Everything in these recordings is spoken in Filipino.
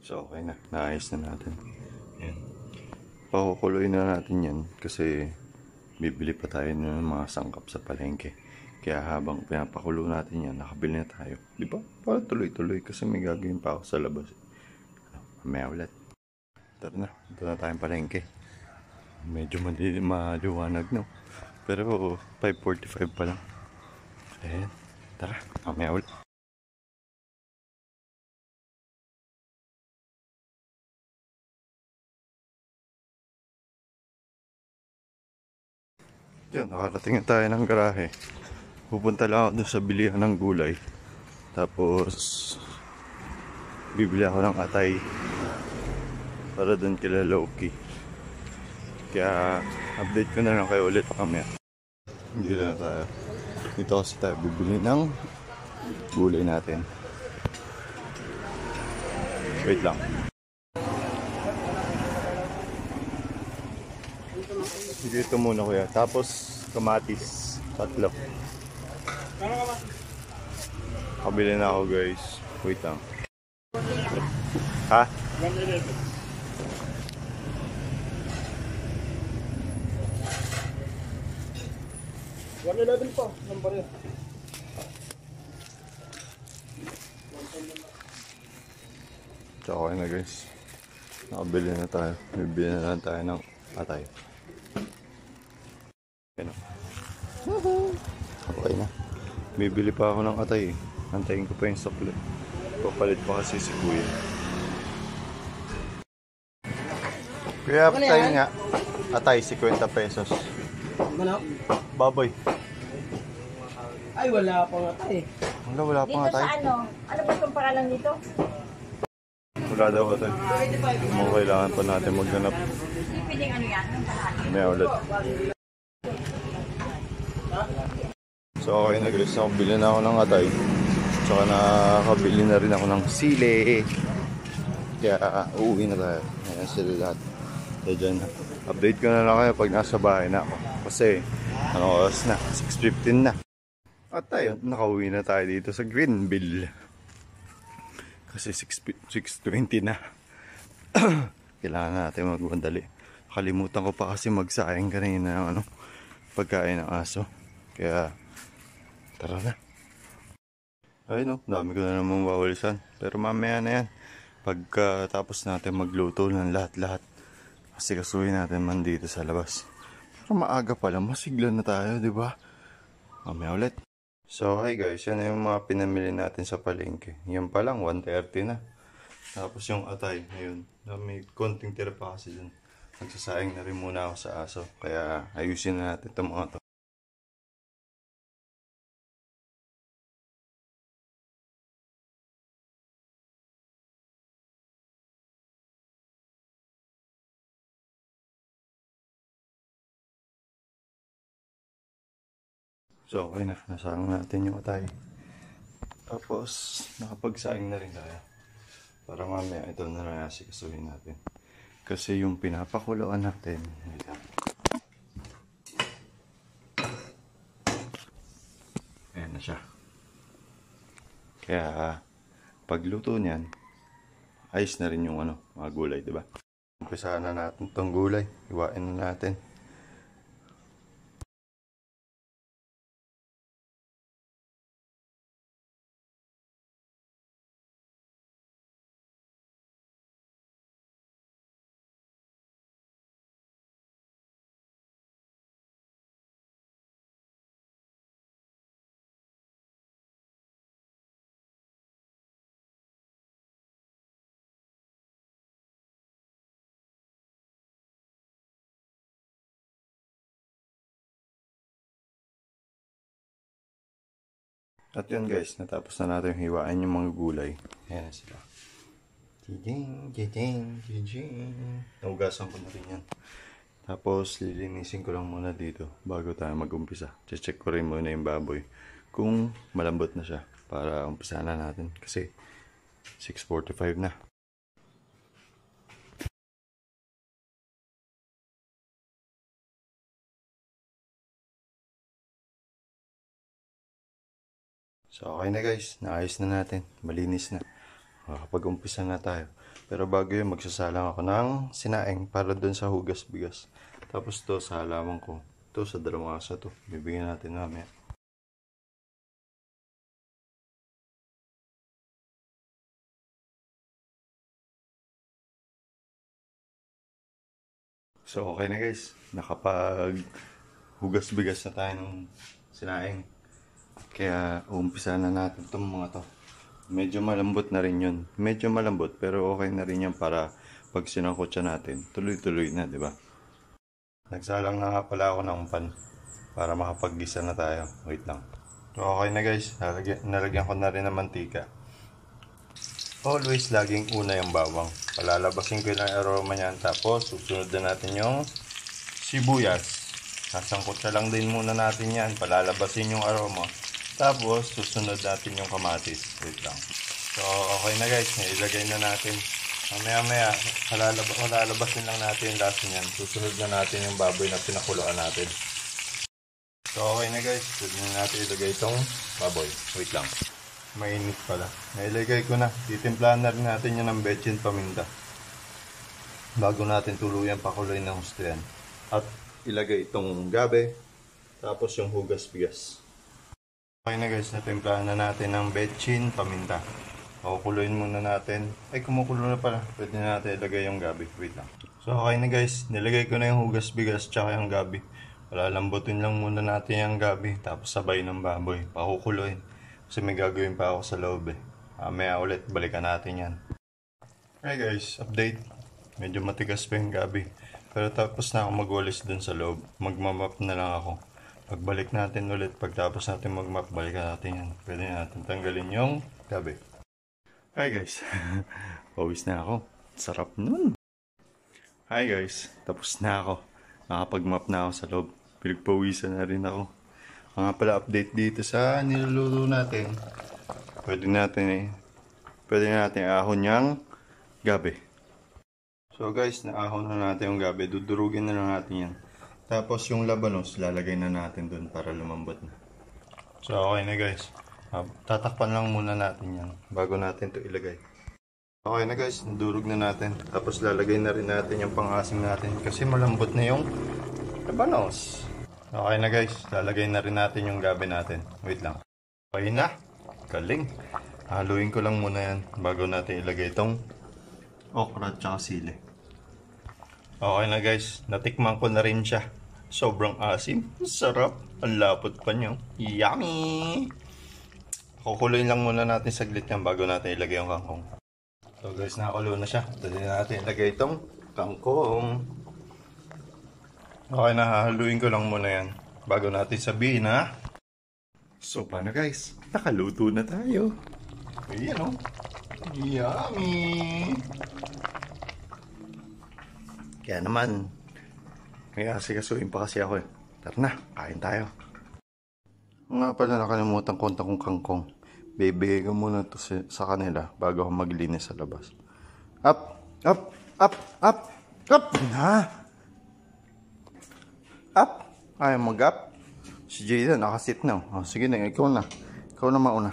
So okay na, naayos na natin. Yan. Pakukuloy na natin yan kasi bibili pa tayo ng mga sangkap sa palengke. Kaya habang pinapakulo natin yan, nakabili na tayo. Di ba? Para tuloy-tuloy kasi may gagawin pa ako sa labas. Mamaya ulit. Tara na, ito na tayong palengke. Medyo maliwanag no. Pero 5:45 pa lang. Ayan, tara, mamaya ulit. Yan, nakarating na tayo ng garahe. Pupunta lang ako dun sa bilihan ng gulay. Tapos, bibili ako ng atay para dun kila Loki. Kaya, update ko na lang kayo ulit mamaya. Hindi na tayo. Dito kasi tayo bibili ng gulay natin. Wait lang. Dito muna kuya. Tapos, kamatis. 3. Kabili na ako guys. Wait lang. Ha? 111 pa, number yan. So okay na guys. Nakabili na tayo. Bibili na lang tayo ng atay. Okay na. Okay na. Bibili pa ako ng atay eh. Antayin ko pa yung supply. Papalit pa kasi si kuya. Kuya, atay nga. Atay, 50 pesos. Manok? Baboy. Ay, wala pang atay. Wala pang Dito atay. sa ano? Ano ba itong pangalan dito? Wala daw atay. Mga kailangan pa natin maghanap. Hindi pwedeng ano yan? Yung kalahati. May ulit. So okay na guys, nakabili na ako ng atay. Tsaka nakabili na rin ako ng sili. Kaya uuwi na tayo. Ayan sila lahat. Kaya dyan, update ko na lang kayo pag nasa bahay na ako. Kasi, ano oras na? 6:15 na. At tayo, nakauwi na tayo dito sa Greenville. Kasi 6:20 na. Kailangan natin magmadali. Kalimutan ko pa kasi magsayang kanina ng pagkain ng aso. Kaya, tara na. Ayun dami ko na namang wawalisan. Pero mamaya na yan. Pagkatapos natin magluto ng lahat-lahat. Kasi kasuhin natin man dito sa labas. Pero maaga pa lang, masigla na tayo, di ba? Mamaya ulit. So, hi guys, yan na yung mga pinamili natin sa palengke. Yan pa lang, 130 na. Tapos yung atay, ayun. May konting tira pa kasi dun. Nagsasayang na rin muna ako sa aso. Kaya ayusin na natin itong mga to. So, okay na. Nasarang natin yung atay. Tapos, nakapagsaing na rin tayo. Para mamaya ito na lang asikasuhin natin. Kasi yung pinapakuluan natin, ayan na siya. Kaya, pagluto niyan, ayos na rin yung mga gulay, diba? Umpisahan na natin itong gulay. Iwain na natin. At yun guys, natapos na natin hiwain yung mga gulay. Ayan na sila. Jijing. Naugasan ko na rin yan. Tapos lilinisin ko lang muna dito bago tayo mag-umpisa. Check ko rin muna yung baboy kung malambot na siya para umpisa na natin. Kasi 6:45 na. So okay na guys, naayos na natin. Malinis na. Makakapag-umpisa na tayo. Pero bago yun, magsasalang ako ng sinaing para dun sa hugas bigas. Tapos to sa halaman ko. To sa dalawang asa to. Bibigyan natin mamaya. So okay na guys. Nakapag hugas bigas na tayo ng sinaing. Kaya umpisa na natin itong mga to. Medyo malambot na rin yun. Medyo malambot pero okay na rin yan para pag sinangkot siya natin. Tuloy-tuloy na, di ba? Nagsalang na nga pala ako ng pan para makapag-gisa na tayo. Wait lang. So okay na guys. Nalagyan ko na rin ng mantika. Always laging una yung bawang. Palalabasin ko yung aroma niyan. Tapos susunod na natin yung sibuyas. Sasangkot na lang din muna natin yan. Palalabasin yung aroma. Tapos susunod natin yung kamatis. Wait lang. So okay na guys. Ilagay na natin. Mamaya palalabasin lang natin yung lasa niyan. Susunod na natin yung baboy na pinakuluan natin. So okay na guys. Susunod na natin ilagay itong baboy. Wait lang. Mainit pala. Nailagay ko na. Titimplahan na rin natin yan ng betchin paminta. Bago natin tuluyan pakuloy ng gusto yan. At ilagay itong gabi. Tapos yung hugas bigas. Okay na guys. Natimplahan na natin ng betchin paminta. Pakukuloyin muna natin. Ay kumukulo na pala. Pwede na natin ilagay yung gabi. Wait lang. So okay na guys. Nilagay ko na yung hugas bigas tsaka yung gabi. Palalambutin lang muna natin yung gabi. Tapos sabay ng baboy. Pakukuloyin. Kasi may gagawin pa ako sa loob eh. Maya ulit, balikan natin yan. Hey guys, update. Medyo matigas pa yung gabi. Pero tapos na ako magwalis dun sa loob. Magmamap na lang ako. Pagbalik natin ulit, pagtapos natin magmap, balikan natin yan. Pwede natin tanggalin yung gabi. Hi guys, pawis na ako. Sarap nun. Hi guys, tapos na ako. Nakapag-map na ako sa loob. Pinagpawisan na rin ako. Mga pala update dito sa niluluto natin. Pwede natin ahon yung gabi. So guys, naahon na natin yung gabi. Dudurugin na lang natin yan. Tapos yung labanos, lalagay na natin dun para lumambot na. So okay na guys. Tatakpan lang muna natin yan bago natin to ilagay. Okay na guys, nadurog na natin. Tapos lalagay na rin natin yung pang-asim natin kasi malambot na yung labanos. Okay na guys, lalagay na rin natin yung gabi natin. Wait lang. Okay na. Galing. Haluin ko lang muna yan bago natin ilagay itong okra at saka sili. Okay na guys, natikman ko na rin siya. Sobrang asim. Sarap. Ang lapot pa nyo. Yummy! Kukuloyin lang muna natin saglit yan bago natin ilagay yung kangkong. So guys, nakakulo na siya. Dali natin ilagay itong kangkong. Okay na, hahaluin ko lang muna yan bago natin sabihin ha. So paano guys, nakaluto na tayo. Ayan o. Yummy! Kaya naman, may asikasuin pa kasi ako eh. Tara na, kain tayo. Nga pala nakalimutan ko kong kangkong. Bibigay ko muna to sa kanila bago ako maglinis sa labas. Up! Up! Up! Up! Up! Na! Up! Ayaw mag-up. Si Jada nakasit na. Oh, sige na, ikaw na. Ikaw na mauna.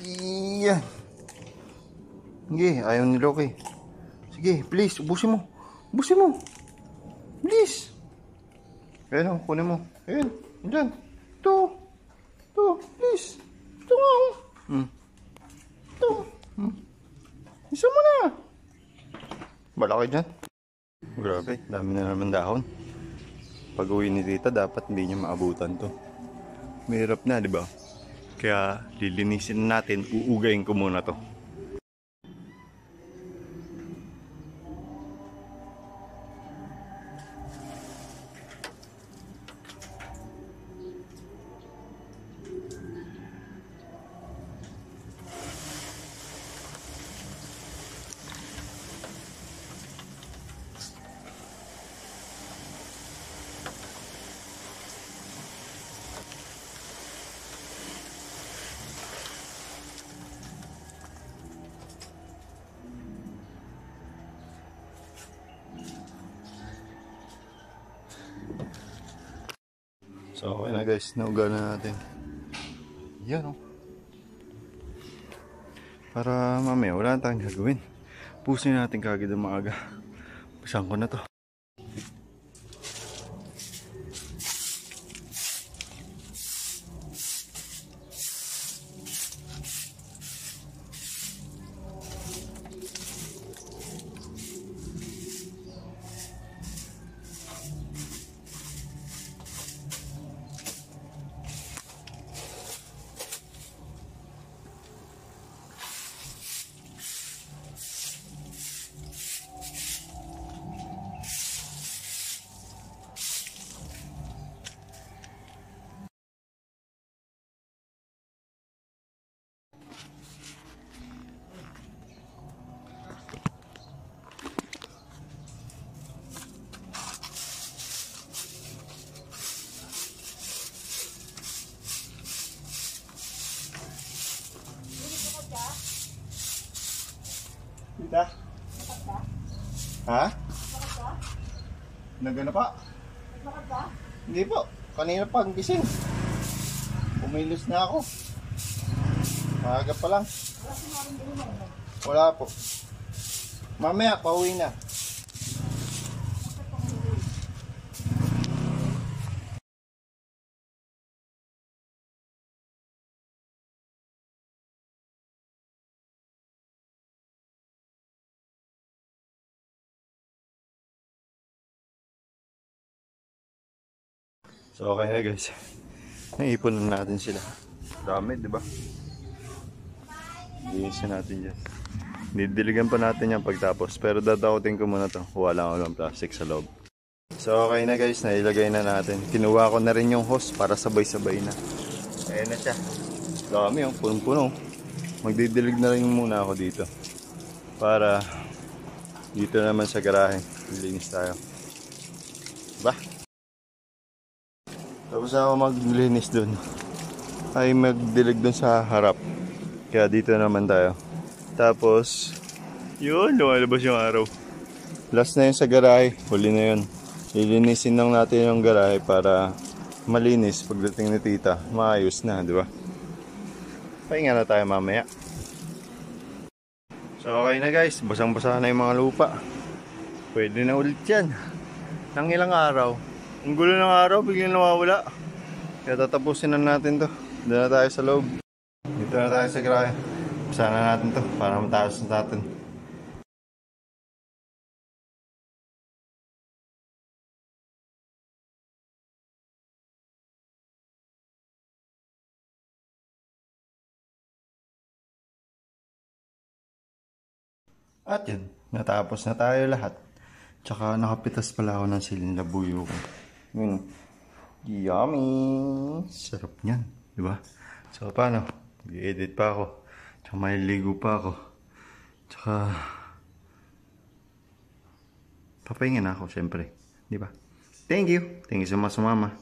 Iyan. Sige, ayaw ni Loki. Sige, please, ubusin mo. Ubusin mo. Please. Ayan o, kunin mo. Ayan, dyan. Ito. Ito, please. Ito nga o. Ito. Isa mo na. Balaki dyan. Grabe, dami na naman dahon. Pag uwi ni Tita, dapat hindi niya maabutan to. Mahirap na, di ba? Kaya lilinisin natin, uugayin ko muna to. So okay na guys, nauga na natin. Yan o. Para mamaya wala na tayong gagawin. Pusin natin kagad ang maaga. Pusan ko na to. Tita? Ha? Nagano pa? Hindi po. Kanina pa ang gising. Umilos na ako. Maaga pa lang. Wala po. Mamaya, pauwi na. So okay na guys. Naipon na natin sila. Dami, di ba? Linisin natin dyan. Didiligan pa natin yan pagtapos. Pero dadakutin ko muna to. Wala ko lang plastic sa loob. So okay na guys. Nailagay na natin. Kinuha ko na rin yung hose para sabay-sabay na. Ayan na siya. Dami yung punong-puno. Magdidilig na rin muna ako dito. Para dito naman sa garahe. Linis tayo. Diba? Tapos ako maglinis dun. Ay magdilig dun sa harap. Kaya dito naman tayo. Tapos, yun, lumalabas yung araw. Last na yun sa garahe. Huli na yun. Lilinisin lang natin yung garahe para malinis pagdating ni tita. Maayos na, di ba? Pahinga na tayo mamaya. So okay na guys. Basang-basa na yung mga lupa. Pwede na ulit yan. Nang ilang araw. Ang gulo ng araw, biglang nawawala. Kaya tatapusin na natin to. Doon na tayo sa loob. Dito na tayo sa garahe. Usahan na natin to para mataas na natin. At yun, natapos na tayo lahat. Tsaka nakapitas pala ako ng siling labuyo ko. Yun. Yummy! Sarap niyan, di ba? So paano? Mag-edit pa ako. Tsaka maliligo pa ako. Tsaka papahinga na ako syempre. Di ba? Thank you. Thank you so much, mama.